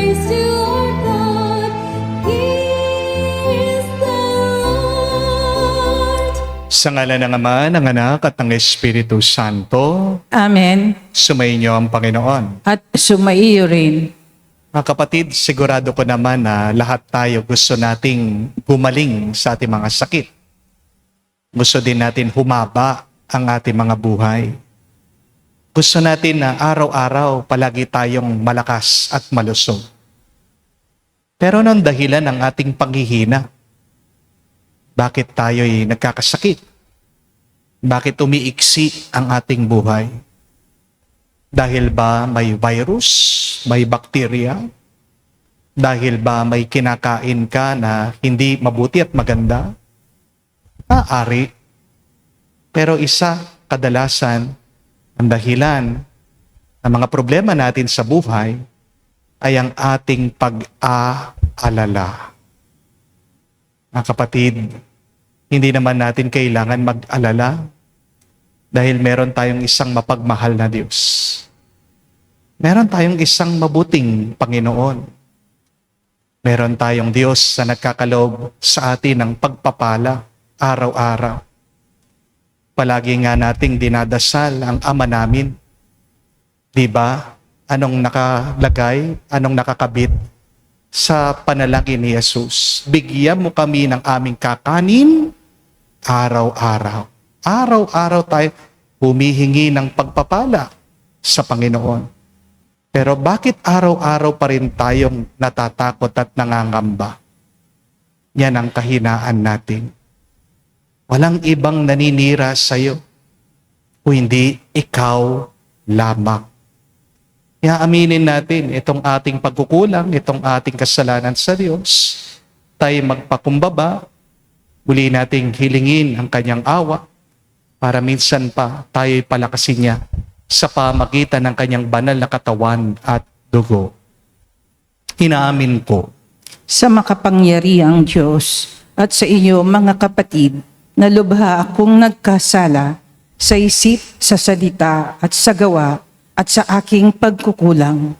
praise to our God. He is the Lord. Sa ngalan ng Ama, ng Anak, at ng Espiritu Santo, Amen. sumainyo ang Panginoon. At sumaiyo rin. Mga kapatid, sigurado ko naman na lahat tayo gusto nating gumaling sa ating mga sakit. Gusto din natin humaba ang ating mga buhay. Gusto natin na araw-araw palagi tayong malakas at malusog. Pero anong dahilan ng ating panghihina? Bakit tayo'y nagkakasakit? Bakit umiiksi ang ating buhay? Dahil ba may virus? May bakterya? Dahil ba may kinakain ka na hindi mabuti at maganda? Maaari. Pero kadalasan, ang dahilan ng mga problema natin sa buhay ay ang ating pag-aalala. Mga kapatid, hindi naman natin kailangan mag-alala dahil meron tayong isang mapagmahal na Diyos. Meron tayong isang mabuting Panginoon. Meron tayong Diyos na nagkakaloob sa atin ng pagpapala araw-araw. Palagi nga nating dinadasal ang Ama namin. Di ba? Anong nakalagay, anong nakakabit sa panalangin ni Jesus? Bigyan mo kami ng aming kakanin araw-araw. Araw-araw tayo humihingi ng pagpapala sa Panginoon. Pero bakit araw-araw pa rin tayong natatakot at nangangamba? Yan ang kahinaan natin. Walang ibang naninira sa iyo kung hindi ikaw lamang. Kaya aminin natin itong ating pagkukulang, itong ating kasalanan sa Diyos. Tayo magpakumbaba, muli nating hilingin ang kanyang awa para minsan pa tayo'y palakasin niya sa pamagitan ng kanyang banal na katawan at dugo. Inaamin ko Sa makapangyarihang Diyos at sa iyo mga kapatid, na lubha akong nagkasala sa isip, sa salita at sa gawa at sa aking pagkukulang.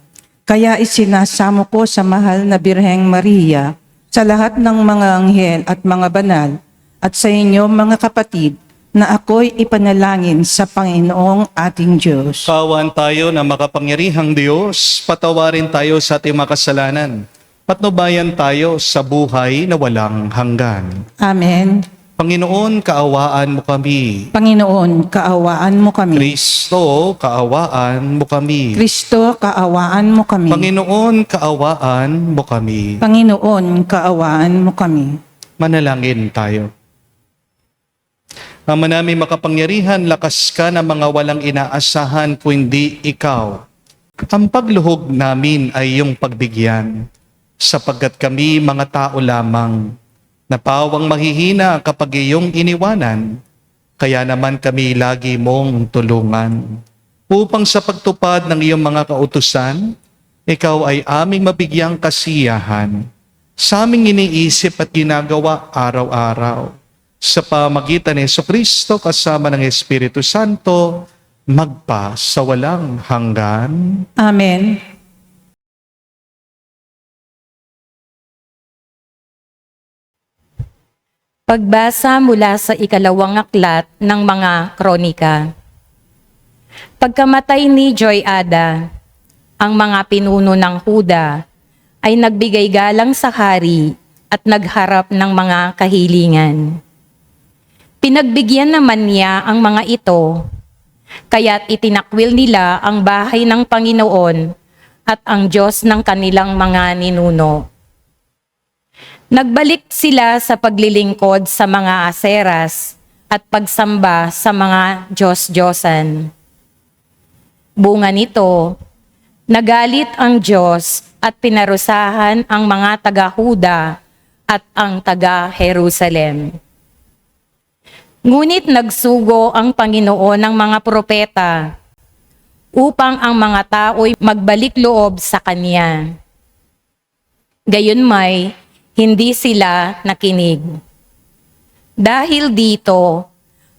Kaya isinasamo ko sa mahal na Birheng Maria, sa lahat ng mga anghel at mga banal, at sa inyo mga kapatid, na ako'y ipanalangin sa Panginoong ating Diyos. kawan tayo na makapangyarihang Diyos, patawarin tayo sa ating mga kasalanan. Patnubayan tayo sa buhay na walang hanggan. Amen. Panginoon, kaawaan mo kami. Panginoon, kaawaan mo kami. Kristo, kaawaan mo kami. Kristo, kaawaan mo kami. Panginoon, kaawaan mo kami. Panginoon, kaawaan mo kami. Manalangin tayo. Ama namin makapangyarihan, lakas ka na mga walang inaasahan kundi ikaw. Ang pagluhog namin ay iyong pagbigyan, sapagkat kami mga tao lamang, na pawang mahihina kapag iyong iniwanan, kaya naman kami lagi mong tulungan. Upang sa pagtupad ng iyong mga kautusan, ikaw ay aming mabigyang kasiyahan, sa aming iniisip at ginagawa araw-araw. Sa pamagitan ni Jesucristo kasama ng Espiritu Santo, magpa sa walang hanggan. Amen. Pagbasa mula sa ikalawang aklat ng mga kronika. Pagkamatay ni Joiada, ang mga pinuno ng Huda ay nagbigay galang sa hari at nagharap ng mga kahilingan. Pinagbigyan naman niya ang mga ito, kaya't itinakwil nila ang bahay ng Panginoon at ang Diyos ng kanilang mga ninuno. Nagbalik sila sa paglilingkod sa mga aseras at pagsamba sa mga Diyos-Diyosan. Bunga nito, nagalit ang Diyos at pinarusahan ang mga taga-Huda at ang taga-Jerusalem. Ngunit nagsugo ang Panginoon ng mga propeta upang ang mga tao'y magbalik loob sa Kanya. Gayunmay, hindi sila nakinig. Dahil dito,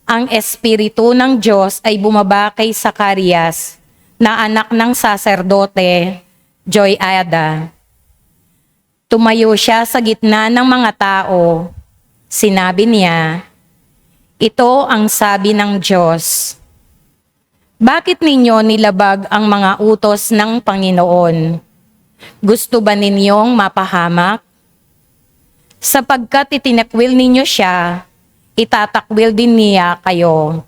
ang Espiritu ng Diyos ay bumaba kay Zacarias, na anak ng saserdote, Joiada. Tumayo siya sa gitna ng mga tao. Sinabi niya, "Ito ang sabi ng Diyos. Bakit ninyo nilabag ang mga utos ng Panginoon? Gusto ba ninyong mapahamak? Sapagkat itinakwil ninyo siya, itatakwil din niya kayo."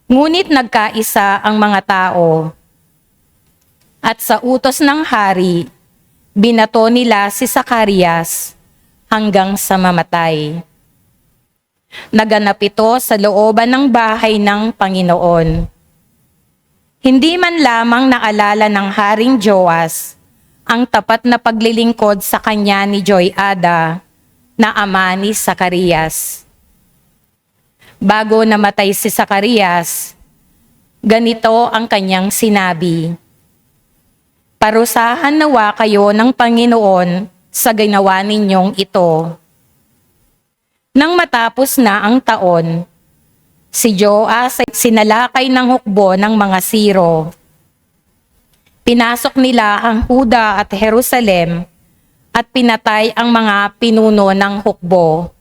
Ngunit nagkaisa ang mga tao. At sa utos ng hari, binato nila si Zacarias hanggang sa mamatay. Naganap ito sa looban ng bahay ng Panginoon. Hindi man lamang naalala ng Haring Joas ang tapat na paglilingkod sa kanya ni Joyada na ama ni Zacarias. Bago namatay si Zacarias, ganito ang kanyang sinabi, "Parusahan nawa kayo ng Panginoon sa ginawa ninyong ito." Nang matapos na ang taon, si Joas ay sinalakay ng hukbo ng mga Siro. Pinasok nila ang Huda at Jerusalem at pinatay ang mga pinuno ng hukbo.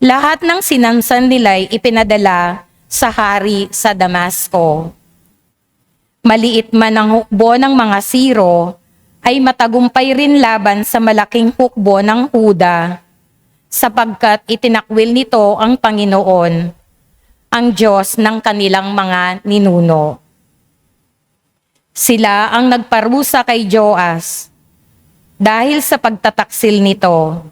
Lahat ng sinansan nila'y ipinadala sa hari sa Damasco. Maliit man ang hukbo ng mga Siro, ay matagumpay rin laban sa malaking hukbo ng Huda, sapagkat itinakwil nito ang Panginoon, ang Diyos ng kanilang mga ninuno. Sila ang nagparusa kay Joas dahil sa pagtataksil nito.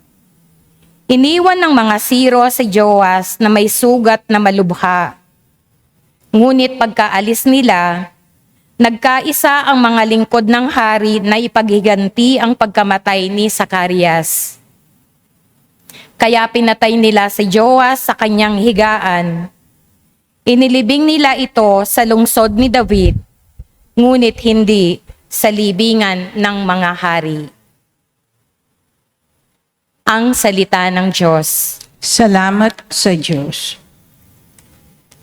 Iniwan ng mga Siro si Joas na may sugat na malubha. Ngunit pagkaalis nila, nagkaisa ang mga lingkod ng hari na ipaghiganti ang pagkamatay ni Zacarias. Kaya pinatay nila si Joas sa kanyang higaan. Inilibing nila ito sa lungsod ni David, ngunit hindi sa libingan ng mga hari. Ang salita ng Diyos. Salamat sa Diyos.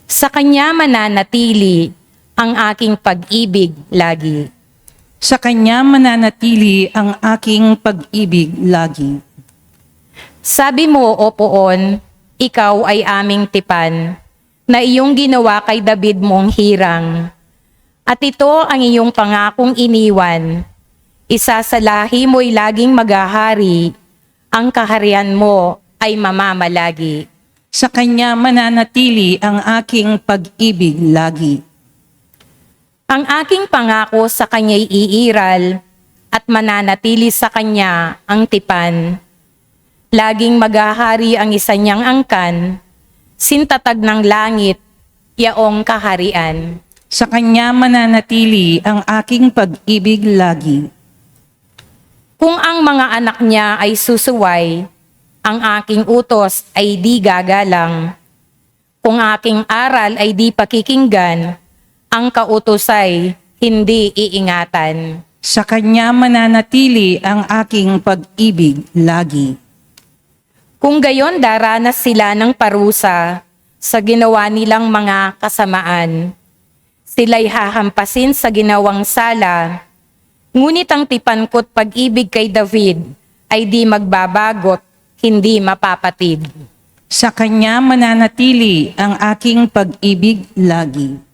Sa Kanya mananatili ang aking pag-ibig lagi. Sa Kanya mananatili ang aking pag-ibig lagi. Sabi mo, O Poon, ikaw ay aming tipan, na iyong ginawa kay David mong hirang. At ito ang iyong pangakong iniwan. Isa sa lahi mo'y laging maghahari, ang kaharian mo ay mamamalagi. Sa Kanya mananatili ang aking pag-ibig lagi. Ang aking pangako sa Kanya'y iiral, at mananatili sa Kanya ang tipan. Laging maghahari ang isa niyang angkan, sintatag ng langit, yaong kaharian. Sa Kanya mananatili ang aking pag-ibig lagi. Kung ang mga anak niya ay susuway, ang aking utos ay di gagalang. Kung aking aral ay di pakikinggan, ang kautos ay hindi iingatan. Sa Kanya mananatili ang aking pag-ibig lagi. Kung gayon daranas sila ng parusa sa ginawa nilang mga kasamaan, sila'y hahampasin sa ginawang sala, ngunit ang tipan ko't pag-ibig kay David ay di magbabagot, hindi mapapatid. Sa Kanya mananatili ang aking pag-ibig lagi.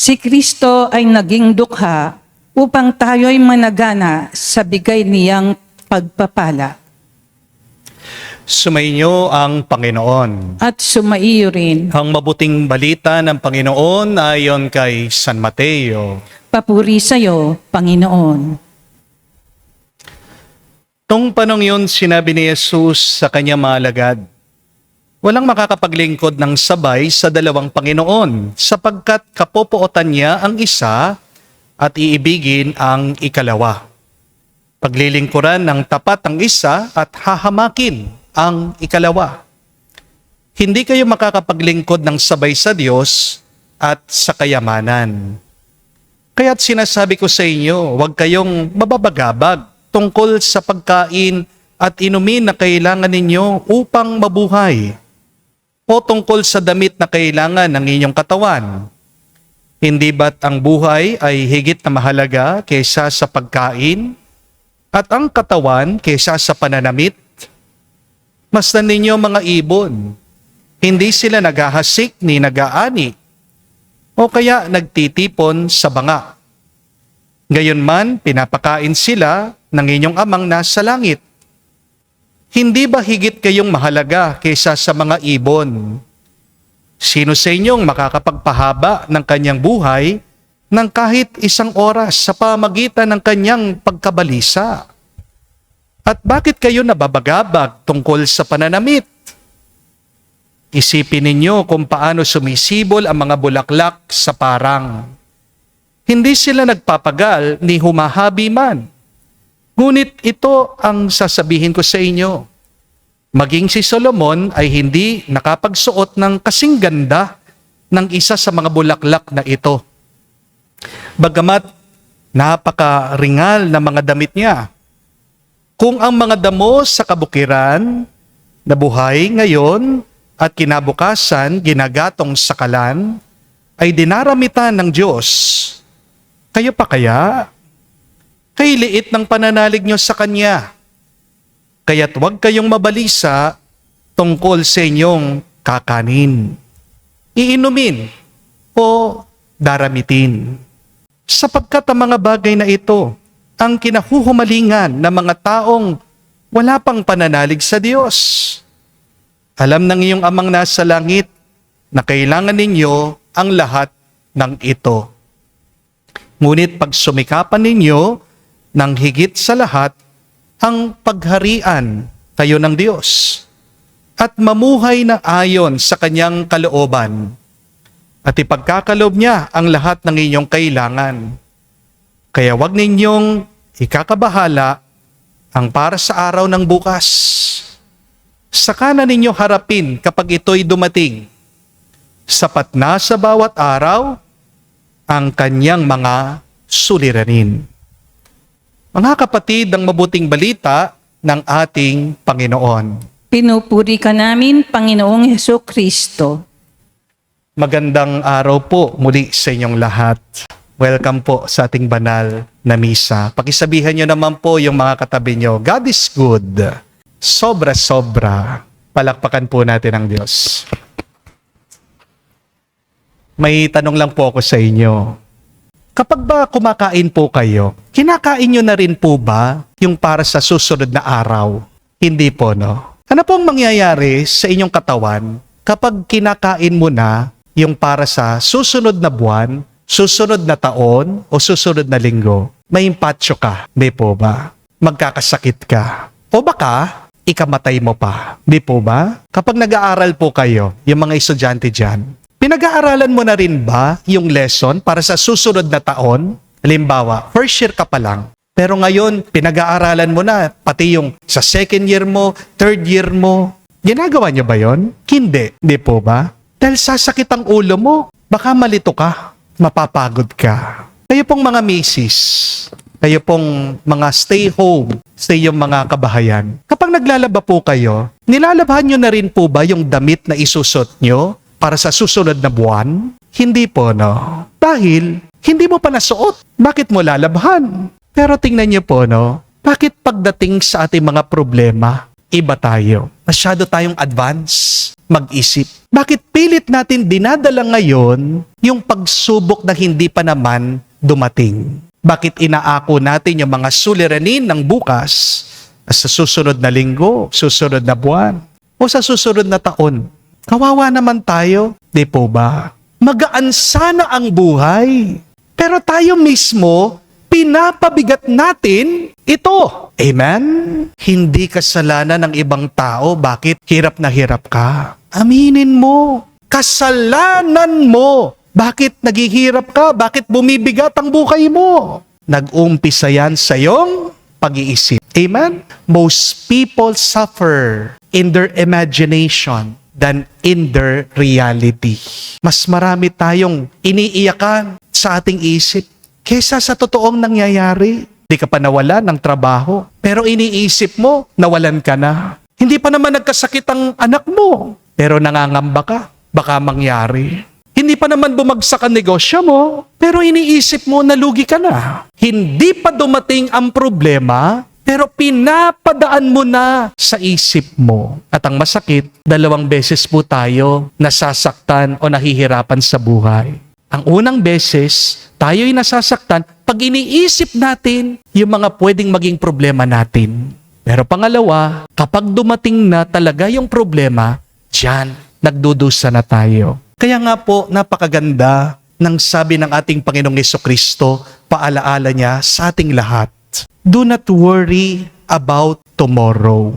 Si Kristo ay naging dukha upang tayo'y managana sa bigay niyang pagpapala. Sumainyo ang Panginoon. At sumaiyo rin. Ang mabuting balita ng Panginoon ayon kay San Mateo. Papuri sa iyo, Panginoon. Tung panong yun, sinabi ni Jesus sa kanyang mga alagad, Walang makakapaglingkod ng sabay sa dalawang Panginoon, sapagkat kapopootan niya ang isa at iibigin ang ikalawa. Paglilingkuran ng tapat ang isa at hahamakin ang ikalawa. Hindi kayo makakapaglingkod ng sabay sa Diyos at sa kayamanan. Kaya't sinasabi ko sa inyo, huwag kayong mababagabag tungkol sa pagkain at inumin na kailangan ninyo upang mabuhay, o tungkol sa damit na kailangan ng inyong katawan. Hindi ba't ang buhay ay higit na mahalaga kaysa sa pagkain at ang katawan kaysa sa pananamit? Masdan ninyo mga ibon, hindi sila naghahasik ni nag-aani o kaya nagtitipon sa banga. Gayunman, pinapakain sila ng inyong amang nasa langit. Hindi ba higit kayong mahalaga kaysa sa mga ibon? Sino sa inyong makakapagpahaba ng kanyang buhay ng kahit 1 oras sa pamagitan ng kanyang pagkabalisa? At bakit kayo nababagabag tungkol sa pananamit? Isipin ninyo kung paano sumisibol ang mga bulaklak sa parang. Hindi sila nagpapagal ni humahabi man. Ngunit ito ang sasabihin ko sa inyo. Maging si Solomon ay hindi nakapagsuot ng kasing ganda ng isa sa mga bulaklak na ito. Bagamat napakaringal na mga damit niya. Kung ang mga damo sa kabukiran na buhay ngayon at kinabukasan ginagatong sa kalan ay dinaramitan ng Diyos, kayo pa kaya? Kay liit ng pananalig nyo sa Kanya. Kaya't huwag kayong mabalisa tungkol sa inyong kakanin, iinumin o daramitin. Sapagkat ang mga bagay na ito ang kinahuhumalingan ng mga taong wala pang pananalig sa Diyos. Alam ng iyong amang nasa langit na kailangan ninyo ang lahat ng ito. Ngunit pag sumikapan ninyo nang higit sa lahat ang pagharian kayo ng Diyos at mamuhay na ayon sa Kanyang kalooban at ipagkakaloob niya ang lahat ng inyong kailangan. Kaya wag ninyong ikakabahala ang para sa araw ng bukas. Saka na ninyo harapin kapag ito'y dumating. Sapat na sa bawat araw ang kanyang mga suliranin. Mga kapatid, ang mabuting balita ng ating Panginoon. Pinupuri ka namin, Panginoong Hesukristo. Magandang araw po muli sa inyong lahat. Welcome po sa ating banal na misa. Pakisabihan nyo naman po yung mga katabi nyo, God is good. Sobra-sobra. Palakpakan po natin ang Diyos. May tanong lang po ako sa inyo. Kapag ba kumakain po kayo, kinakain nyo na rin po ba yung para sa susunod na araw? Hindi po, no? Ano pong mangyayari sa inyong katawan kapag kinakain mo na yung para sa susunod na buwan, susunod na taon, o susunod na linggo? May impatyo ka, di po ba? Magkakasakit ka. O baka, ikamatay mo pa. Di po ba? Kapag nag-aaral po kayo, yung mga estudyante dyan, pinag-aaralan mo na rin ba yung lesson para sa susunod na taon? Halimbawa, first year ka pa lang. Pero ngayon, pinag-aaralan mo na pati yung sa second year mo, third year mo. Ginagawa niyo ba yon? Hindi. Di po ba? Dahil sasakit ang ulo mo, baka malito ka, mapapagod ka. Kayo pong mga misis, kayo pong mga stay home, stay yung mga kabahayan. Kapag naglalaba po kayo, nilalabhan nyo na rin po ba yung damit na isusot nyo para sa susunod na buwan? Hindi po, no? Dahil hindi mo pa nasuot. Bakit mo lalabhan? Pero tingnan niyo po, no? Bakit pagdating sa ating mga problema, iba tayo? Masyado tayong advance, mag-isip. Bakit pilit natin dinadala ngayon yung pagsubok na hindi pa naman dumating? Bakit inaako natin yung mga suliranin ng bukas sa susunod na linggo, susunod na buwan, o sa susunod na taon? Kawawa naman tayo, di po ba? Magaan sana ang buhay. Pero tayo mismo, pinapabigat natin ito. Amen? Hindi kasalanan ng ibang tao. Bakit hirap na hirap ka? Aminin mo. Kasalanan mo. Bakit naghihirap ka? Bakit bumibigat ang buhay mo? Nag-umpisa yan sa iyong pag-iisip. Amen? Most people suffer in their imagination than in their reality. Mas marami tayong iniiyakan sa ating isip kesa sa totoong nangyayari. Di ka pa nawalan ng trabaho, pero iniisip mo, nawalan ka na. Hindi pa naman nagkasakit ang anak mo, pero nangangamba ka, baka mangyari. Hindi pa naman bumagsak ang negosyo mo, pero iniisip mo, nalugi ka na. Hindi pa dumating ang problema, pero pinapadaan mo na sa isip mo. At ang masakit, 2 beses po tayo nasasaktan o nahihirapan sa buhay. Ang unang beses, tayo'y nasasaktan pag iniisip natin yung mga pwedeng maging problema natin. Pero pangalawa, kapag dumating na talaga yung problema, diyan, nagdudusa na tayo. Kaya nga po, napakaganda ng sabi ng ating Panginoong Jesucristo, paalaala niya sa ating lahat. Do not worry about tomorrow.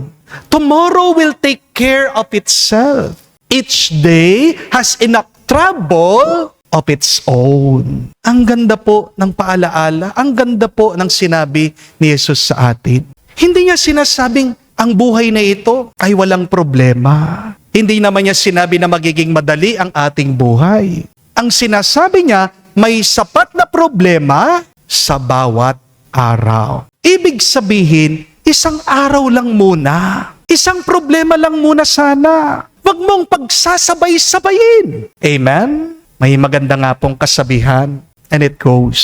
Tomorrow will take care of itself. Each day has enough trouble of its own. Ang ganda po ng paalaala, ang ganda po ng sinabi ni Jesus sa atin. Hindi niya sinasabing ang buhay na ito ay walang problema. Hindi naman niya sinabi na magiging madali ang ating buhay. Ang sinasabi niya, may sapat na problema sa bawat araw. Ibig sabihin, isang araw lang muna. Isang problema lang muna sana. Huwag mong pagsasabay-sabayin. Amen? May maganda nga pong kasabihan. And it goes,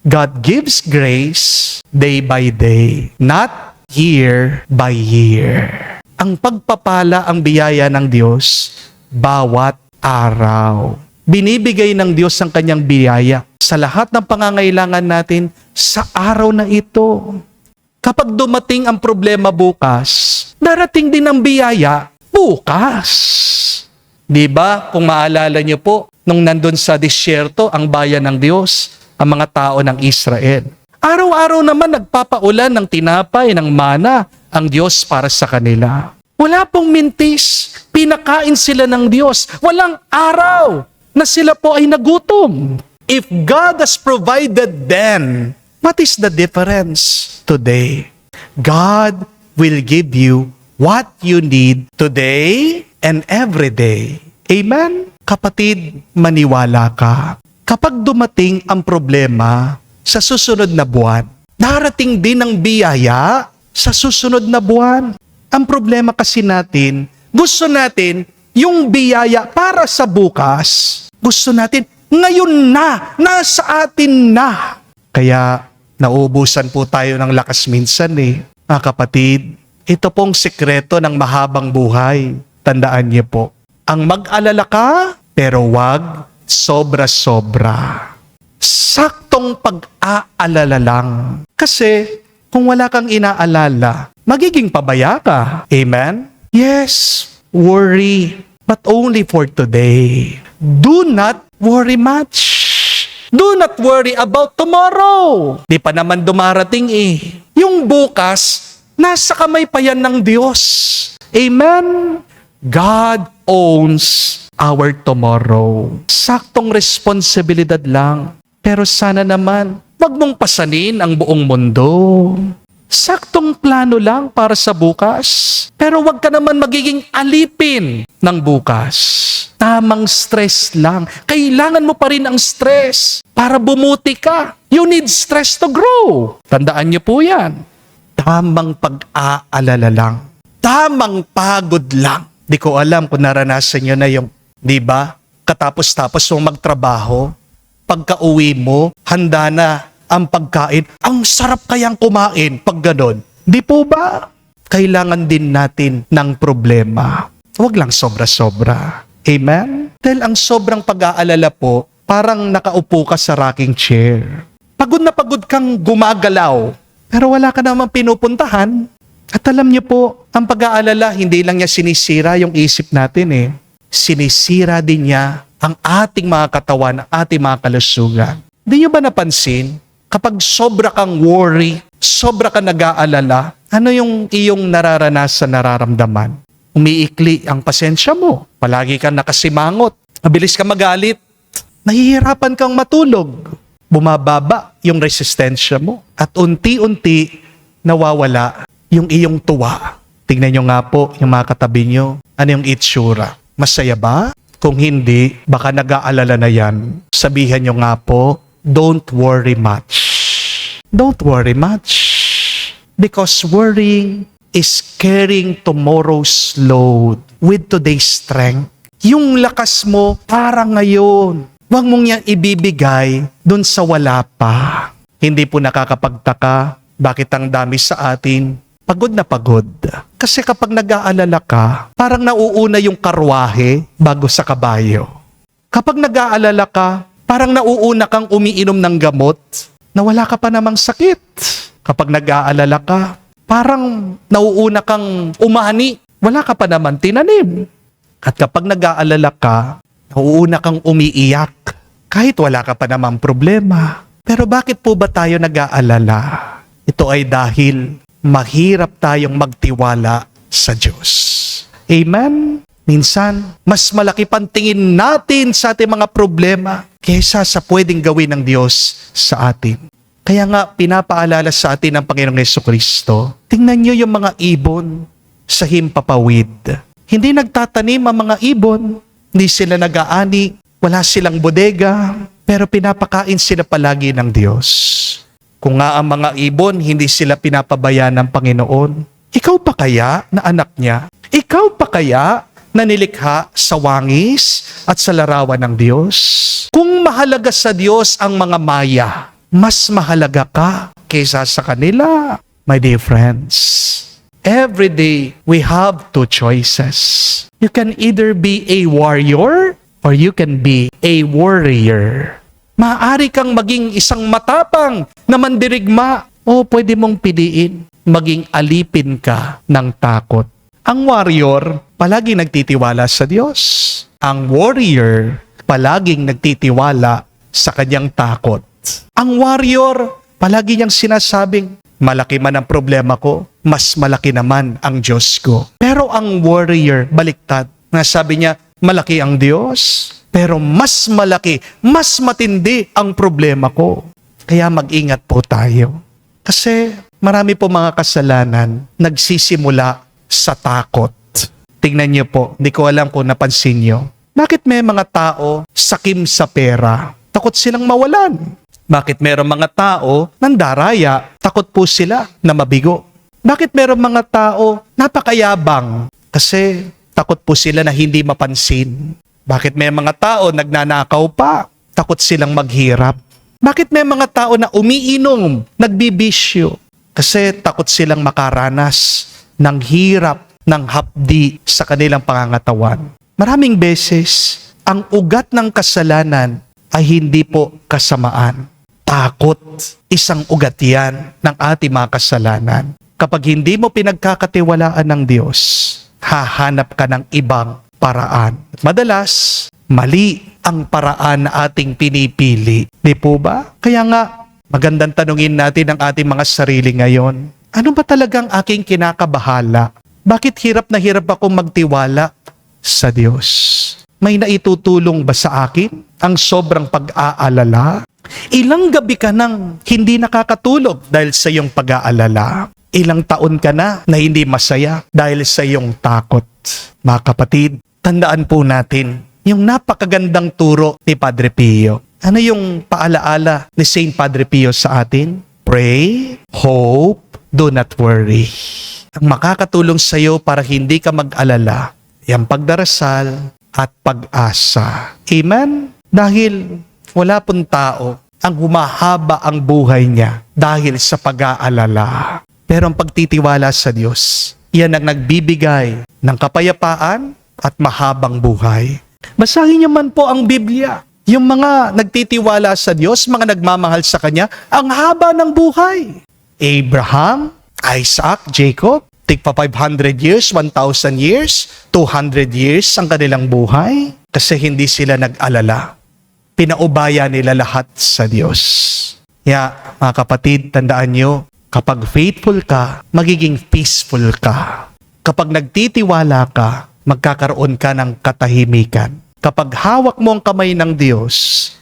God gives grace day by day, not year by year. Ang pagpapala, ang biyaya ng Diyos, bawat araw. Binibigay ng Diyos ang kanyang biyaya sa lahat ng pangangailangan natin sa araw na ito. Kapag dumating ang problema bukas, darating din ang biyaya bukas. Di ba? Kung maalala niyo po, nung nandun sa disyerto ang bayan ng Diyos, ang mga tao ng Israel. Araw-araw naman nagpapaulan ng tinapay, ng mana, ang Diyos para sa kanila. Wala pong mintis, pinakain sila ng Diyos. Walang araw na sila po ay nagutom. If God has provided then, what is the difference today? God will give you what you need today and every day. Amen? Kapatid, maniwala ka. Kapag dumating ang problema sa susunod na buwan, darating din ang biyaya sa susunod na buwan. Ang problema kasi natin, gusto natin yung biyaya para sa bukas. Gusto natin ngayon na, nasa atin na. Kaya nauubusan po tayo ng lakas minsan Mga kapatid, ito pong sekreto ng mahabang buhay. Tandaan niyo po, ang mag-alala ka, pero wag sobra-sobra. Saktong pag-aalala lang. Kasi kung wala kang inaalala, magiging pabaya ka. Amen? Yes, worry, but only for today. Do not worry much. Do not worry about tomorrow. Di pa naman dumarating Yung bukas, nasa kamay pa yan ng Diyos. Amen? God owns our tomorrow. Saktong responsibilidad lang. Pero sana naman, wag mong pasanin ang buong mundo. Saktong plano lang para sa bukas. Pero wag ka naman magiging alipin ng bukas. Tamang stress lang. Kailangan mo pa rin ang stress para bumuti ka. You need stress to grow. Tandaan niyo po yan. Tamang pag-aalala lang. Tamang pagod lang. Di ko alam kung naranasan niyo na yung, di ba? Katapos-tapos mong magtrabaho, pagka-uwi mo, handa na ang pagkain. Ang sarap kayang kumain pag ganon. Di po ba? Kailangan din natin ng problema. Huwag lang sobra-sobra. Amen? Dahil ang sobrang pag-aalala po, parang nakaupo ka sa rocking chair. Pagod na pagod kang gumagalaw, pero wala ka namang pinupuntahan. At alam niyo po, ang pag-aalala, hindi lang niya sinisira yung isip natin Sinisira din niya ang ating mga katawan, ang ating mga kalusugan. Hindi niyo ba napansin? Kapag sobra kang worry, sobra kang nag-aalala, ano yung iyong nararamdaman? Umiikli ang pasensya mo. Palagi kang nakasimangot. Mabilis kang magalit. Nahihirapan kang matulog. Bumababa yung resistensya mo. At unti-unti nawawala yung iyong tuwa. Tingnan nyo nga po yung mga katabi nyo. Ano yung itsura? Masaya ba? Kung hindi, baka nag-aalala na yan. Sabihan nyo nga po, don't worry much. Don't worry much. Because worrying is carrying tomorrow's load with today's strength. Yung lakas mo, para ngayon. Huwag mong yan ibibigay dun sa wala pa. Hindi po nakakapagtaka bakit ang dami sa atin pagod na pagod. Kasi kapag nag-aalala ka, parang nauuna yung karwahe bago sa kabayo. Kapag nag-aalala ka, parang nauuna kang umiinom ng gamot na wala ka pa namang sakit. Kapag nag-aalala ka, parang nauuna kang umani, wala ka pa naman tinanim. At kapag nag-aalala ka, nauuna kang umiiyak kahit wala ka pa namang problema. Pero bakit po ba tayo nag-aalala? Ito ay dahil mahirap tayong magtiwala sa Diyos. Amen? Minsan, mas malaki pang tingin natin sa ating mga problema kaysa sa pwedeng gawin ng Diyos sa atin. Kaya nga, pinapaalala sa atin ng Panginoong Jesucristo, tingnan niyo yung mga ibon sa himpapawid. Hindi nagtatanim ang mga ibon, hindi sila nag-aani, wala silang bodega, pero pinapakain sila palagi ng Diyos. Kung nga ang mga ibon, hindi sila pinapabayaan ng Panginoon, ikaw pa kaya na anak niya? Ikaw pa kaya na nilikha sa wangis at sa larawan ng Diyos? Kung mahalaga sa Diyos ang mga maya, mas mahalaga ka kaysa sa kanila. My dear friends, every day we have two choices. You can either be a warrior or you can be a worrier. Maaari kang maging isang matapang na mandirigma o pwede mong piliin maging alipin ka ng takot. Ang warrior, palaging nagtitiwala sa Diyos. Ang warrior, palaging nagtitiwala sa kanyang takot. Ang warrior, palagi niyang sinasabing, malaki man ang problema ko, mas malaki naman ang Diyos ko. Pero ang warrior, baliktad. Nasabi niya, malaki ang Diyos, pero mas malaki, mas matindi ang problema ko. Kaya mag-ingat po tayo. Kasi marami po mga kasalanan nagsisimula sa takot. Tingnan niyo po, hindi ko alam kung napansin niyo. Bakit may mga tao sakim sa pera? Takot silang mawalan. Bakit mayroong mga tao nandaraya? Takot po sila na mabigo. Bakit mayroong mga tao napakayabang? Kasi takot po sila na hindi mapansin. Bakit may mga tao nagnanakaw pa? Takot silang maghirap. Bakit may mga tao na umiinom, nagbibisyo? Kasi takot silang makaranas ng hirap, ng hapdi sa kanilang pangangatawan. Maraming beses, ang ugat ng kasalanan ay hindi po kasamaan. Takot, isang ugat yan ng ating mga kasalanan. Kapag hindi mo pinagkakatiwalaan ng Diyos, hahanap ka ng ibang paraan. Madalas, mali ang paraan na ating pinipili. Di po ba? Kaya nga, magandang tanungin natin ang ating mga sarili ngayon. Ano ba talagang aking kinakabahala? Bakit hirap na hirap akong magtiwala sa Diyos? May naitutulong ba sa akin ang sobrang pag-aalala? Ilang gabi ka nang hindi nakakatulog dahil sa iyong pag-aalala? Ilang taon ka na hindi masaya dahil sa iyong takot? Mga kapatid, tandaan po natin yung napakagandang turo ni Padre Pio. Ano yung paalaala ni Saint Padre Pio sa atin? Pray, hope, do not worry. Ang makakatulong sa iyo para hindi ka mag-alala, yung pagdarasal at pag-asa. Amen? Dahil wala pong tao ang humahaba ang buhay niya dahil sa pag-aalala. Pero ang pagtitiwala sa Diyos, yan ang nagbibigay ng kapayapaan at mahabang buhay. Basahin niyo man po ang Biblia. Yung mga nagtitiwala sa Diyos, mga nagmamahal sa Kanya, ang haba ng buhay. Abraham, Isaac, Jacob, tigpa 500 years, 1,000 years, 200 years ang kanilang buhay kasi hindi sila nag-alala. Pinaubaya nila lahat sa Diyos. Kaya mga kapatid, tandaan nyo, kapag faithful ka, magiging peaceful ka. Kapag nagtitiwala ka, magkakaroon ka ng katahimikan. Kapag hawak mo ang kamay ng Diyos,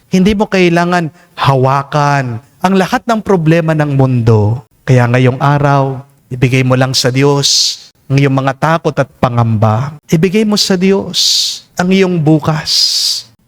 hindi mo kailangan hawakan ang lahat ng problema ng mundo. Kaya ngayong araw, ibigay mo lang sa Diyos ang iyong mga takot at pangamba. Ibigay mo sa Diyos ang iyong bukas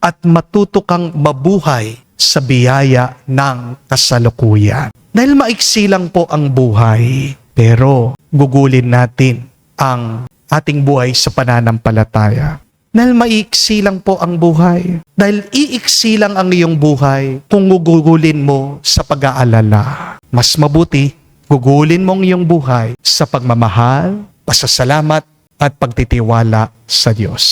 at matuto kang mabuhay sa biyaya ng kasalukuyan. Dahil maiksi lang po ang buhay, pero gugulin natin ang ating buhay sa pananampalataya. Dahil maiksi lang po ang buhay. Dahil iiksi lang ang iyong buhay kung gugulin mo sa pag-aalala. Mas mabuti, gugulin mo ang iyong buhay sa pagmamahal, pasasalamat at pagtitiwala sa Diyos.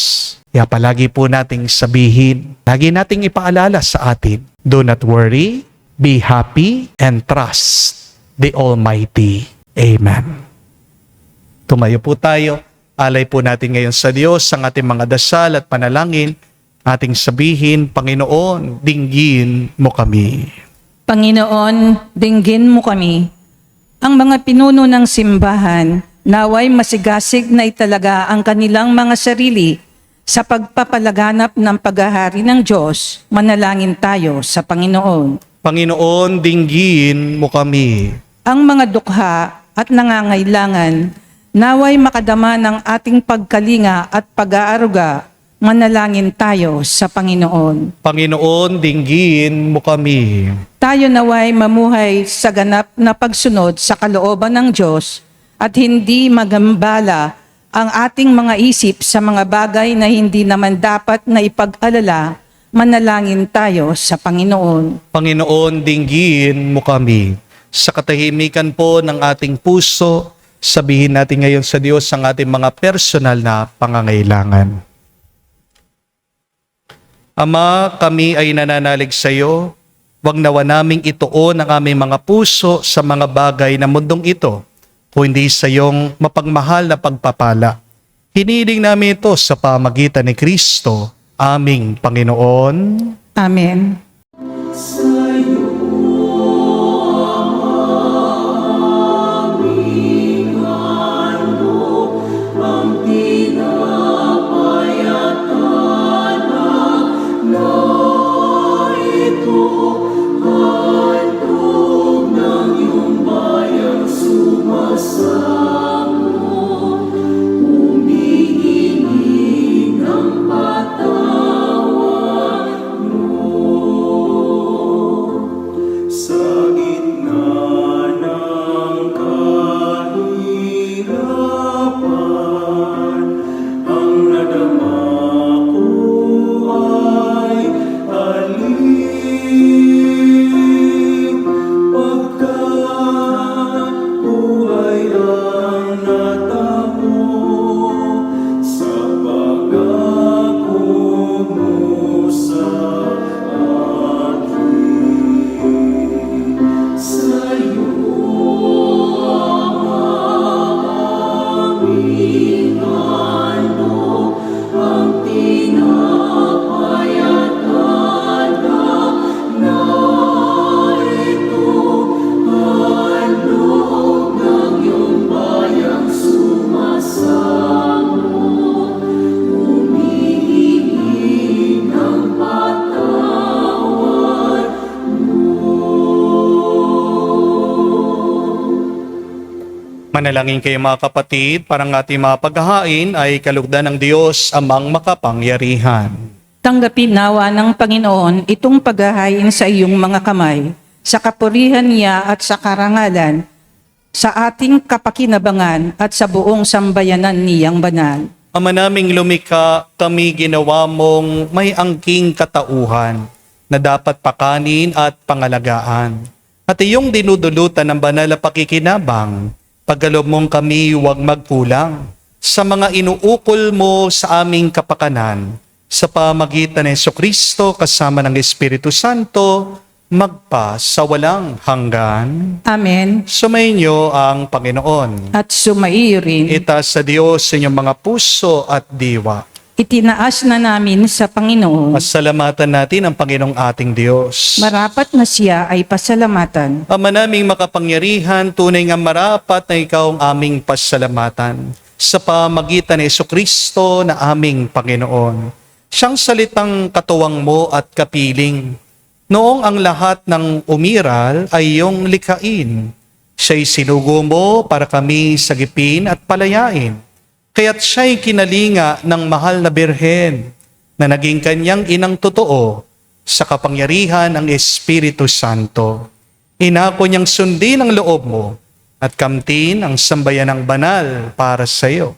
Kaya palagi po nating sabihin, lagi nating ipaalala sa atin, do not worry, be happy, and trust the Almighty. Amen. Tumayo po tayo. Alay po natin ngayon sa Diyos ang ating mga dasal at panalangin. Ating sabihin, Panginoon, dinggin mo kami. Panginoon, dinggin mo kami. Ang mga pinuno ng simbahan, naway masigasig na italaga ang kanilang mga sarili sa pagpapalaganap ng paghahari ng Diyos. Manalangin tayo sa Panginoon. Panginoon, dinggin mo kami. Ang mga dukha at nangangailangan, naway makadama ng ating pagkalinga at pag-aaruga. Manalangin tayo sa Panginoon. Panginoon, dinggin mo kami. Tayo naway mamuhay sa ganap na pagsunod sa kalooban ng Diyos at hindi magambala ang ating mga isip sa mga bagay na hindi naman dapat na ipag-alala. Manalangin tayo sa Panginoon. Panginoon, dinggin mo kami. Sa katahimikan po ng ating puso, sabihin natin ngayon sa Diyos ang ating mga personal na pangangailangan. Ama, kami ay nananalig sa iyo. Huwag nawa naming ituon ang aming mga puso sa mga bagay na mundong ito, kundi sa iyong mapagmahal na pagpapala. Hiniling namin ito sa pamagitan ni Kristo, aming Panginoon. Amen. Manalangin kayo mga kapatid, parang ating mga paghahain ay kalugdan ng Diyos amang makapangyarihan. Tanggapin nawa ng Panginoon itong paghahain sa iyong mga kamay, sa kapurihan niya at sa karangalan, sa ating kapakinabangan at sa buong sambayanan niyang banal. Ama naming lumikha, kami ginawa mong may angking katauhan na dapat pakanin at pangalagaan. At iyong dinudulutan ng banal na pakikinabang, pagkaloob mong kami huwag magkulang sa mga inuukol mo sa aming kapakanan, sa pamagitan ng Jesucristo kasama ng Espiritu Santo, magpa sa walang hanggan. Amen. Sumainyo ang Panginoon. At sumaiyo rin. Itaas sa Diyos sa inyong mga puso at diwa. itinaas na namin sa Panginoon. Pasalamatan natin ang Panginoong ating Diyos. Marapat na siya ay pasalamatan. Ama naming makapangyarihan, tunay nga marapat na ikaw ang aming pasalamatan sa pamagitan ni Jesucristo na aming Panginoon. Siyang salitang katuwang mo at kapiling. Noong ang lahat ng umiral ay iyong likhain, siya'y sinugo mo para kami sagipin at palayain. Kaya't siya'y kinalinga ng mahal na birhen na naging kanyang inang totoo sa kapangyarihan ng Espiritu Santo. Inako niyang sundin ang loob mo at kamtin ang sambayanang banal para sa iyo.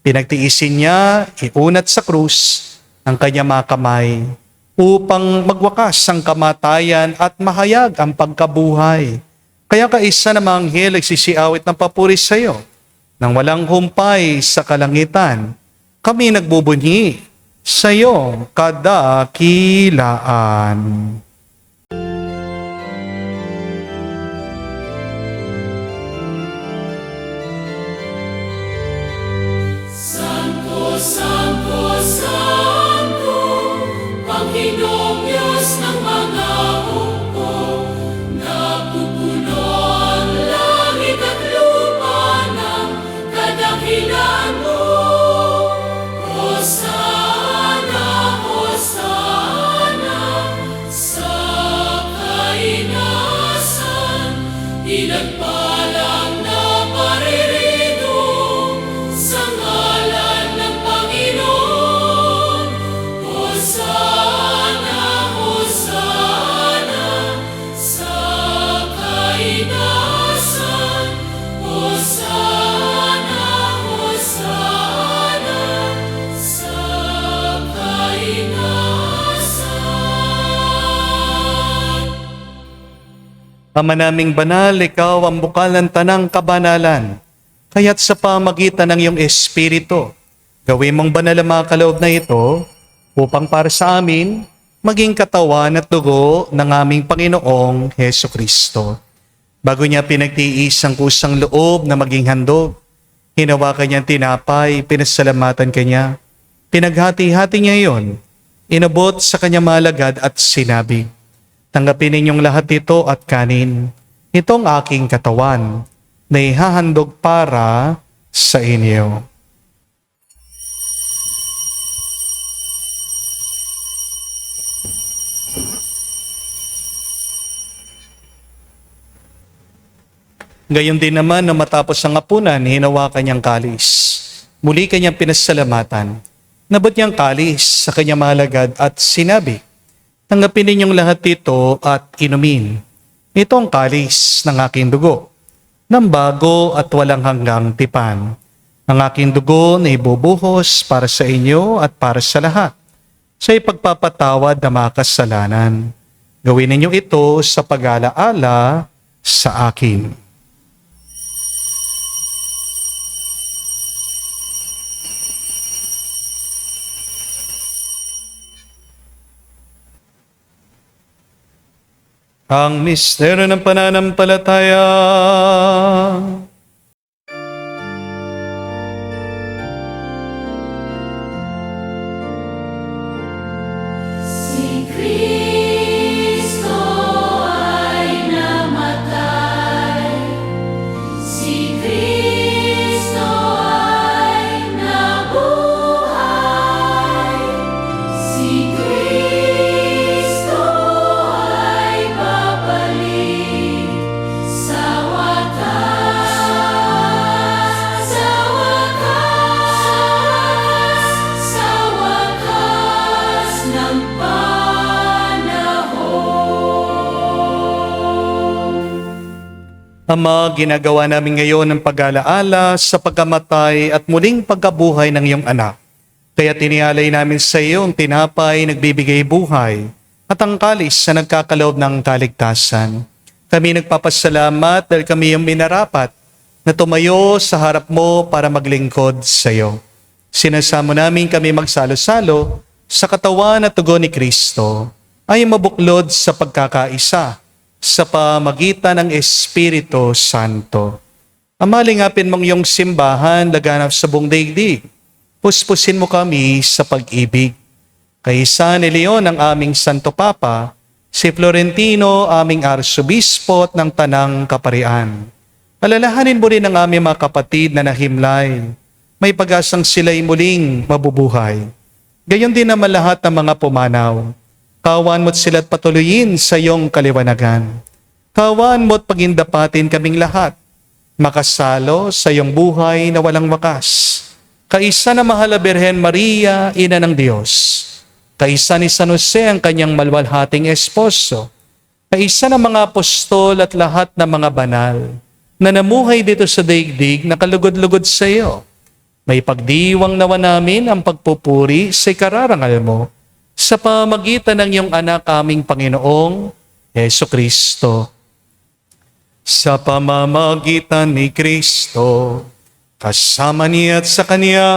Pinagtiisin niya, iunat sa krus ang kanyang mga kamay upang magwakas ang kamatayan at mahayag ang pagkabuhay. Kaya kaisa ng mga anghel ay sisiawit ng papuri sa iyo. Nang walang humpay sa kalangitan, kami nagbubunyi sa iyong kadakilaan. Santo, Santo, Santo, Panginoong Diyos ng mga hukbo, napupuno ang langit at lupa ng kadakilan mo. Hosana, Hosana, sa kainasan, ilang na paririto sa ngalan ng Panginoon. Hosana, Hosana, sa kainasan. Hosana, Hosana, sa kainasan. Ama naming banal, ikaw ang bukal ng tanang kabanalan. Kaya't sa pamagitan ng iyong Espiritu, gawin mong banal ang mga kaloob na ito upang para sa amin maging katawan at dugo ng aming Panginoong Heso Kristo. Bago niya pinagtiis ang kusang loob na maging handog, hinawakan niya ang tinapay, pinasalamatan kanya. Pinaghati-hati niya iyon, inabot sa kanyang malagad at sinabi, "Tanggapin ninyong lahat ito at kanin. Itong aking katawan na ihahandog para sa inyo." Gayon din naman na matapos ang hapunan, hinawakan niyang kalis. Muli kanyang pinasalamatan. Nabot niyang kalis sa kanyang malagad at sinabi, "Tanggapin ninyong lahat ito at inumin. Ito ang kalis ng aking dugo, ng bago at walang hanggang tipan. Ang aking dugo na ibubuhos para sa inyo at para sa lahat, sa ipagpapatawad ng mga kasalanan. Gawin ninyo ito sa pag-alaala sa akin." Ang misteryo ng pananampalataya. Si Kristo ay namatay, si Kristo ay nabuhay, si Kristo ay babalik sa wakas, sa wakas, sa wakas ng panahon. Ama, ginagawa namin ngayon ang pag-alaala sa pagkamatay at muling pagkabuhay ng iyong anak. Kaya tinialay namin sa iyo ang tinapay nagbibigay buhay at ang kalis na nagkakaloob ng kaligtasan. Kami nagpapasalamat dahil kami yung minarapat na tumayo sa harap mo para maglingkod sa iyo. Sinasamo namin kami magsalo-salo sa katawan at tugon ni Kristo ay mabuklod sa pagkakaisa sa pamagitan ng Espiritu Santo. Ama, lingapin mong iyong simbahan laganap sa buong daigdig. puspusin mo kami sa pag-ibig. Kay San Leon ang aming Santo Papa, si Florentino aming Arsobispo ng Tanang Kaparian. Alalahanin mo rin ang aming mga kapatid na nahimlay. May pag-asang sila'y muling mabubuhay. Gayon din naman lahat ng mga pumanaw. Kawan mo't sila't patuloyin sa iyong kaliwanagan. Kawan mo't pagindapatin kaming lahat. Makasalo sa iyong buhay na walang wakas. Kaisa na mahal na Birhen Maria, Ina ng Diyos. Kaisa ni San Jose ang kanyang malwalhating esposo. Kaisa ng mga apostol at lahat ng mga banal na namuhay dito sa daigdig na kalugod-lugod sa iyo. May pagdiwang nawa namin ang pagpupuri sa ikararangal mo sa pamagitan ng iyong anak aming Panginoong Heso Kristo. Sa pamamagitan ni Kristo, kasama niya at sa Kanya,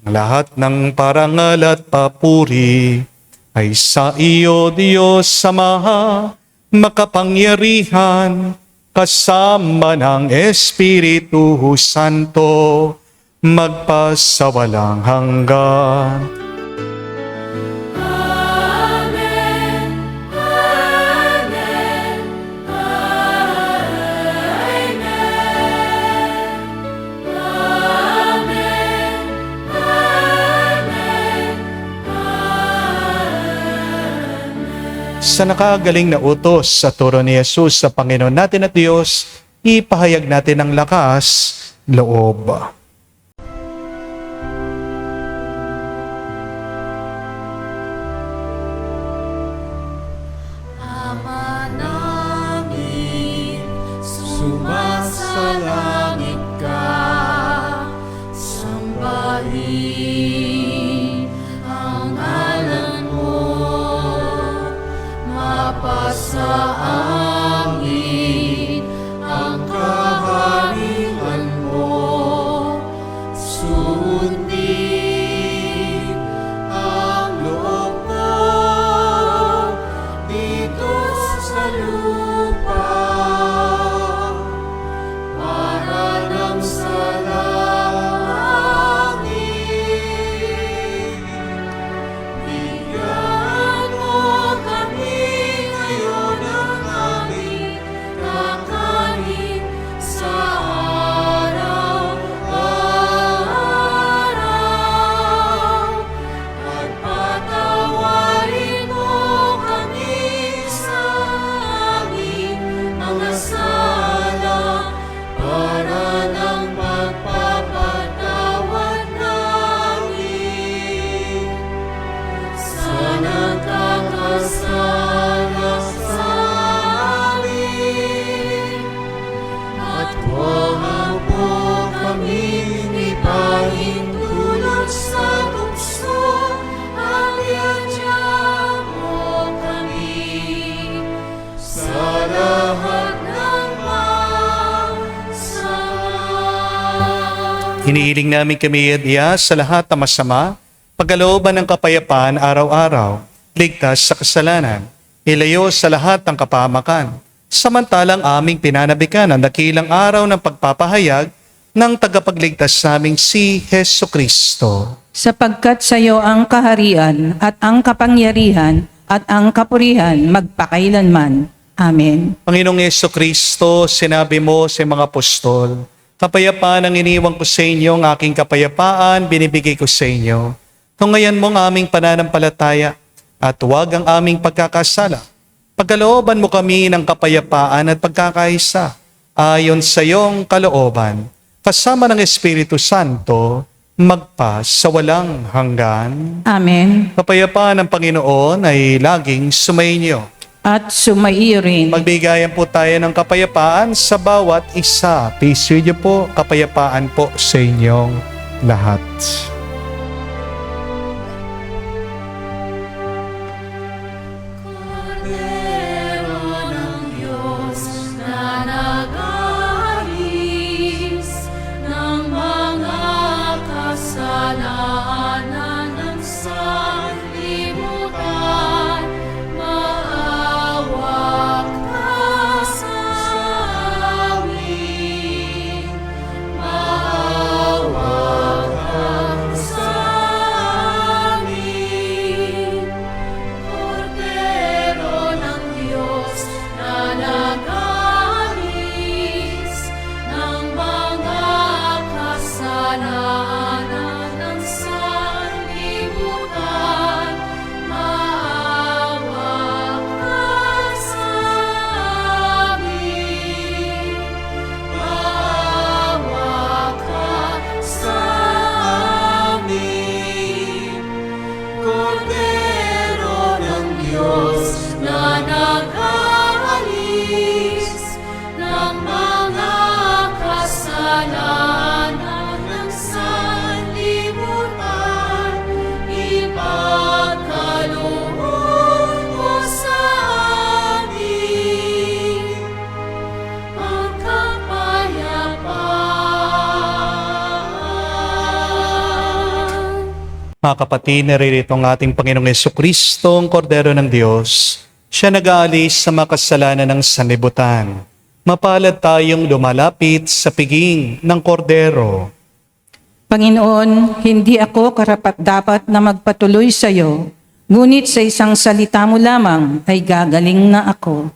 ang lahat ng parangal at papuri ay sa iyo, Diyos Ama, makapangyarihan, kasama ng Espiritu Santo, magpasawalang hanggan. Amen. Amen. Amen. Amen. Amen. Sa nakagaling na utos sa turo ni Jesus sa Panginoon natin at Diyos, ipahayag natin ang lakas, loob. Ama namin, sumasalangit ka, sambahin ang ngalan mo, mapasa amin ang kaharian mo, sundin ang loob mo dito sa lupa para nang sa langit. Bigyan mo kami ngayon ng aming kakanin sa araw-araw at patawarin mo kami sa aming mga sala para ng pagpapatawad namin sa nagkakasala sa amin. At huwag mo kami ipahintulot sa tukso, at iadya mo kami sa lahat ng masama. Hinihiling namin kami iya sa lahat ng masama, pagkalooban ng kapayapaan araw-araw, ligtas sa kasalanan, ilayo sa lahat ng kapahamakan, samantalang aming pinanabikan ang dakilang araw ng pagpapahayag ng tagapagligtas naming si Heso Kristo. Sapagkat sa iyo ang kaharian at ang kapangyarihan at ang kapurihan magpakailanman. Amen. Panginoong Heso Kristo, sinabi mo sa mga apostol, kapayapaan ang iniwan ko sa inyo, ang aking kapayapaan binibigay ko sa inyo. Tungayan mo ang aming pananampalataya at huwag ang aming pagkakasala. Pagkalooban mo kami ng kapayapaan at pagkakaisa ayon sa iyong kalooban, kasama ng Espiritu Santo, magpa sa walang hanggan. Amen. Kapayapaan ng Panginoon ay laging sumainyo. At sumaiyo rin. Magbigayan po tayo ng kapayapaan sa bawat isa. Peace with you po, kapayapaan po sa inyong lahat. Kordero ng Diyos na nag-aalis ng mga kasalanan ng sanlibutan, maawa ka sa amin. Maawa ka na nag-aalis ng mga kasalanan ng sanlibutan, ipagkaloob mo sa amin ang kapayapaan. Mga kapatid, naririto ang ating Panginoong Jesucristo, ang Kordero ng Diyos. Siya nag-aalis sa mga kasalanan ng sanlibutan. Mapalad tayong lumalapit sa piging ng Kordero. Panginoon, hindi ako karapat-dapat na magpatuloy sa iyo, ngunit sa isang salita mo lamang ay gagaling na ako.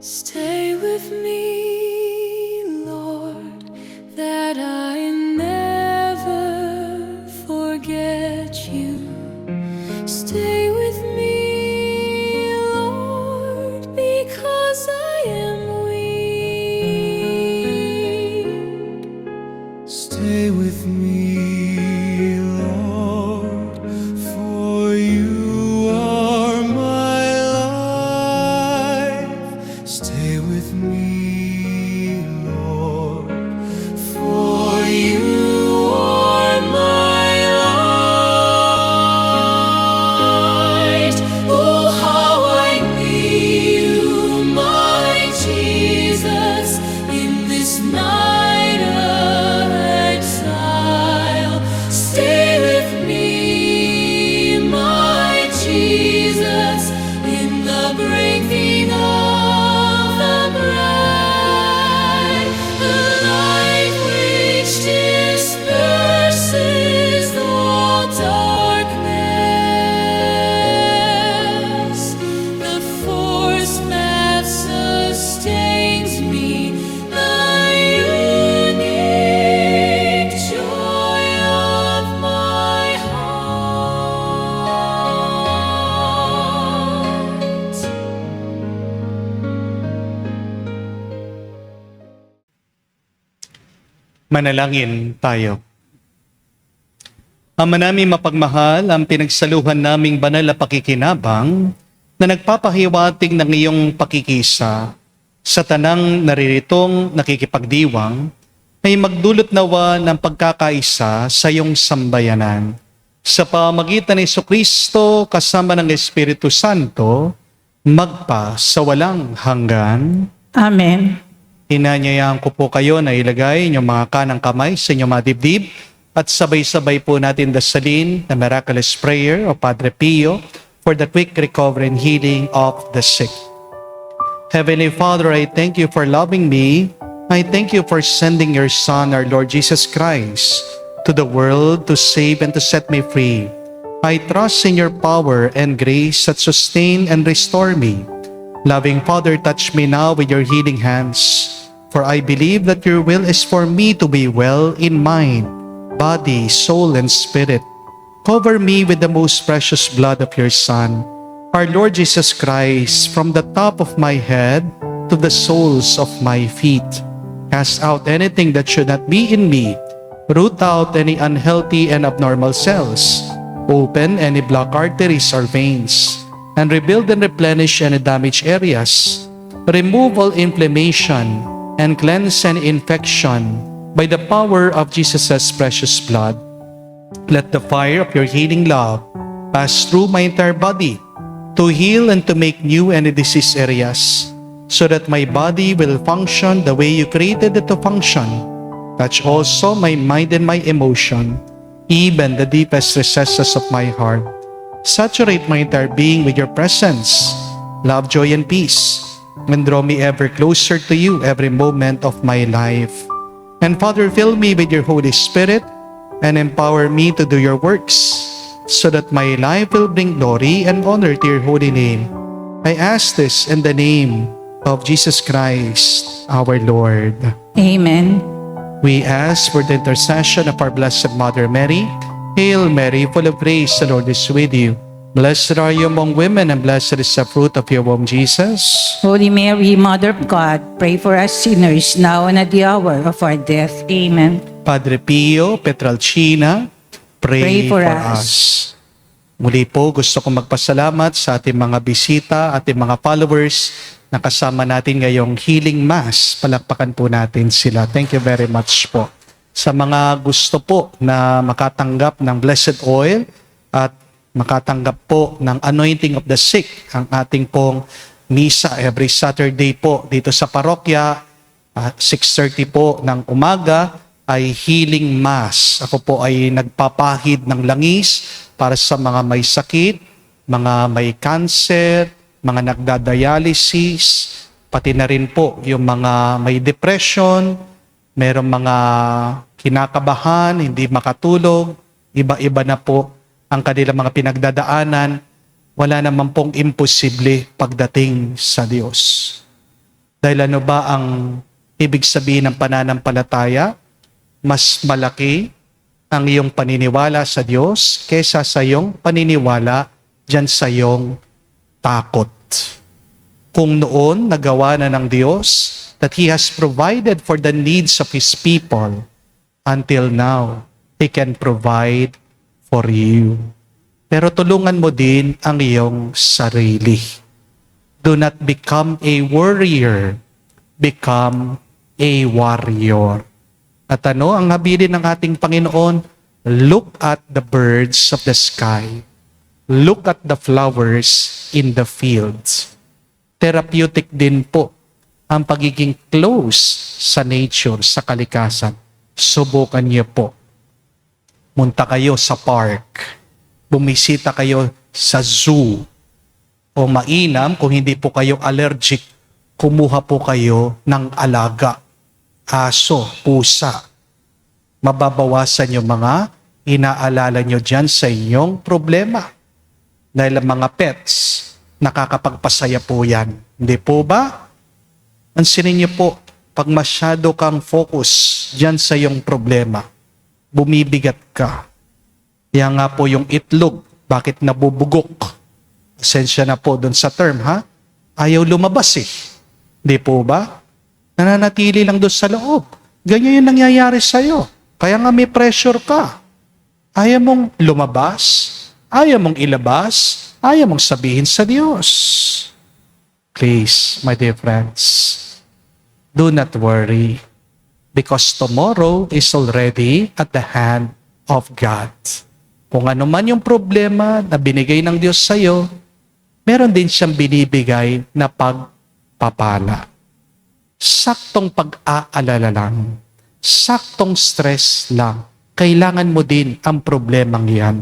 Stay with me, Lord, that I never forget you. Stay with me, Lord, because I am weak. Stay with me, Lord, for you are my life. Stay with me, Lord, for you are my light. Oh, how I need you, my Jesus, in this night of exile. Stay with me, my Jesus, in the breaking of the bread, the light which disperses all darkness, the force that sustains me, the unique joy of my heart. Manalangin tayo. Ama namin mapagmahal, ang pinagsaluhan naming banal na pakikinabang na nagpapahiwatig ng iyong pakikisa sa tanang nariritong nakikipagdiwang ay magdulot nawa ng pagkakaisa sa iyong sambayanan. Sa pamagitan ni Jesucristo kasama ng Espiritu Santo, magpa sa walang hanggan. Amen. Hinanyayaan ko po kayo na ilagay inyong mga kanang kamay sa inyong mga dibdib at sabay-sabay po natin dasalin the miraculous prayer of Padre Pio for the quick recovery and healing of the sick. Heavenly Father, I thank you for loving me. I thank you for sending your Son, our Lord Jesus Christ, to the world to save and to set me free. I trust in your power and grace that sustain and restore me. Loving Father, touch me now with your healing hands, for I believe that your will is for me to be well in mind, body, soul, and spirit. Cover me with the most precious blood of your Son, our Lord Jesus Christ, from the top of my head to the soles of my feet. Cast out anything that should not be in me. Root out any unhealthy and abnormal cells. Open any blocked arteries or veins, and rebuild and replenish any damaged areas. Remove all inflammation and cleanse any infection by the power of Jesus' precious blood. Let the fire of your healing love pass through my entire body to heal and to make new any diseased areas, so that my body will function the way you created it to function. Touch also my mind and my emotion, even the deepest recesses of my heart. Saturate my entire being with your presence, love, joy, and peace, and draw me ever closer to you every moment of my life. And Father, fill me with your Holy Spirit and empower me to do your works, so that my life will bring glory and honor to your holy name. I ask this in the name of Jesus Christ, our Lord. Amen. We ask for the intercession of our Blessed Mother Mary. Hail Mary, full of grace, the Lord is with you. Blessed are you among women, and blessed is the fruit of your womb, Jesus. Holy Mary, Mother of God, pray for us sinners now and at the hour of our death. Amen. Padre Pio Petralcina, pray for us. Muli po, gusto kong magpasalamat sa ating mga bisita, ating mga followers na kasama natin ngayong Healing Mass. Palakpakan po natin sila. Thank you very much po. Sa mga gusto po na makatanggap ng blessed oil at makatanggap po ng anointing of the sick, ang ating pong misa every Saturday po dito sa parokya, 6:30 po ng umaga ay Healing Mass. Ako po ay nagpapahid ng langis para sa mga may sakit, mga may cancer, mga nagdadialysis, pati na rin po yung mga may depression, merong mga kinakabahan, hindi makatulog, iba-iba na po ang kanilang mga pinagdadaanan. Wala naman pong imposible pagdating sa Diyos. Dahil ano ba ang ibig sabihin ng pananampalataya? Mas malaki ang iyong paniniwala sa Diyos kaysa sa iyong paniniwala dyan sa iyong takot. Kung noon nagawa na ng Diyos that He has provided for the needs of His people, until now, He can provide for you. Pero tulungan mo din ang iyong sarili. Do not become a worrier. Become a warrior. At ano ang habilin ng ating Panginoon? Look at the birds of the sky. Look at the flowers in the fields. Therapeutic din po ang pagiging close sa nature, sa kalikasan. Subukan niyo po. Munta kayo sa park. Bumisita kayo sa zoo. O mainam, kung hindi po kayo allergic, kumuha po kayo ng alaga. Aso, pusa. Mababawasan yung mga inaalala nyo dyan sa inyong problema. Dahil ang mga pets, nakakapagpasaya po yan. Hindi po ba? Pansinin niyo po, pag masyado kang focus dyan sa iyong problema, bumibigat ka. Yan nga po yung itlog, bakit nabubugok? Pasensya na po dun sa term, ha? Ayaw lumabas eh. Di po ba? Nananatili lang doon sa loob. Ganyan yung nangyayari sa'yo. Kaya nga may pressure ka. Ayaw mong lumabas, ayaw mong ilabas, ayaw mong sabihin sa Diyos. Please, my dear friends, do not worry because tomorrow is already at the hand of God. Kung ano man yung problema na binigay ng Diyos sa'yo, meron din siyang binibigay na pagpapala. Saktong pag-aalala lang, saktong stress lang, kailangan mo din ang problemang yan.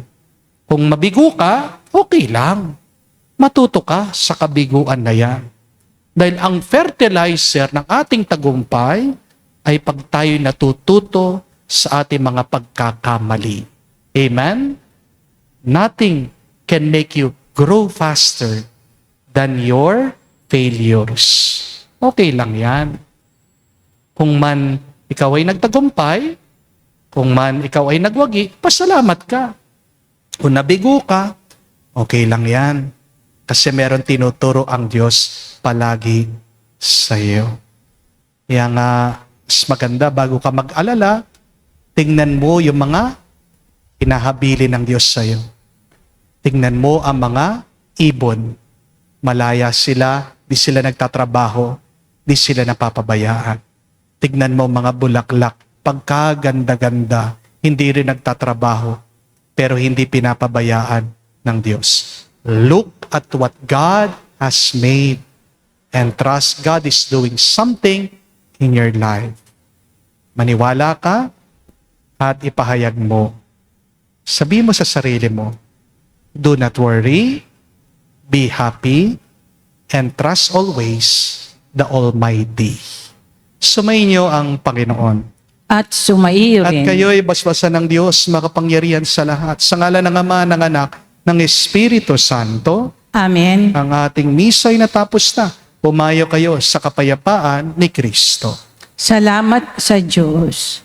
Kung mabigo ka, okay lang. Matuto ka sa kabiguan na yan. Dahil ang fertilizer ng ating tagumpay ay pag tayo natututo sa ating mga pagkakamali. Amen? Nothing can make you grow faster than your failures. Okay lang yan. Kung man ikaw ay nagtagumpay, kung man ikaw ay nagwagi, pasalamat ka. Kung nabigo ka, okay lang yan. Kasi meron tinuturo ang Diyos palagi sa iyo. Kaya nga, mas maganda bago ka mag-alala, tingnan mo yung mga hinahabili ng Diyos sa iyo. Tingnan mo ang mga ibon. Malaya sila, di sila nagtatrabaho, di sila napapabayaan. Tignan mo mga bulaklak, pagkaganda-ganda, hindi rin nagtatrabaho, pero hindi pinapabayaan ng Diyos. Look at what God has made and trust God is doing something in your life. Maniwala ka at ipahayag mo. Sabi mo sa sarili mo, do not worry, be happy, and trust always the Almighty. Sumainyo ang Panginoon. At sumaiyo At rin. kayo'y basbasan ng Diyos, makapangyarihan sa lahat. Sa ngalan ng Ama, ng Anak, ng Espiritu Santo, Amen. ang ating misa ay natapos na. Pumayo kayo sa kapayapaan ni Kristo. Salamat sa Diyos.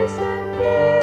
sakit.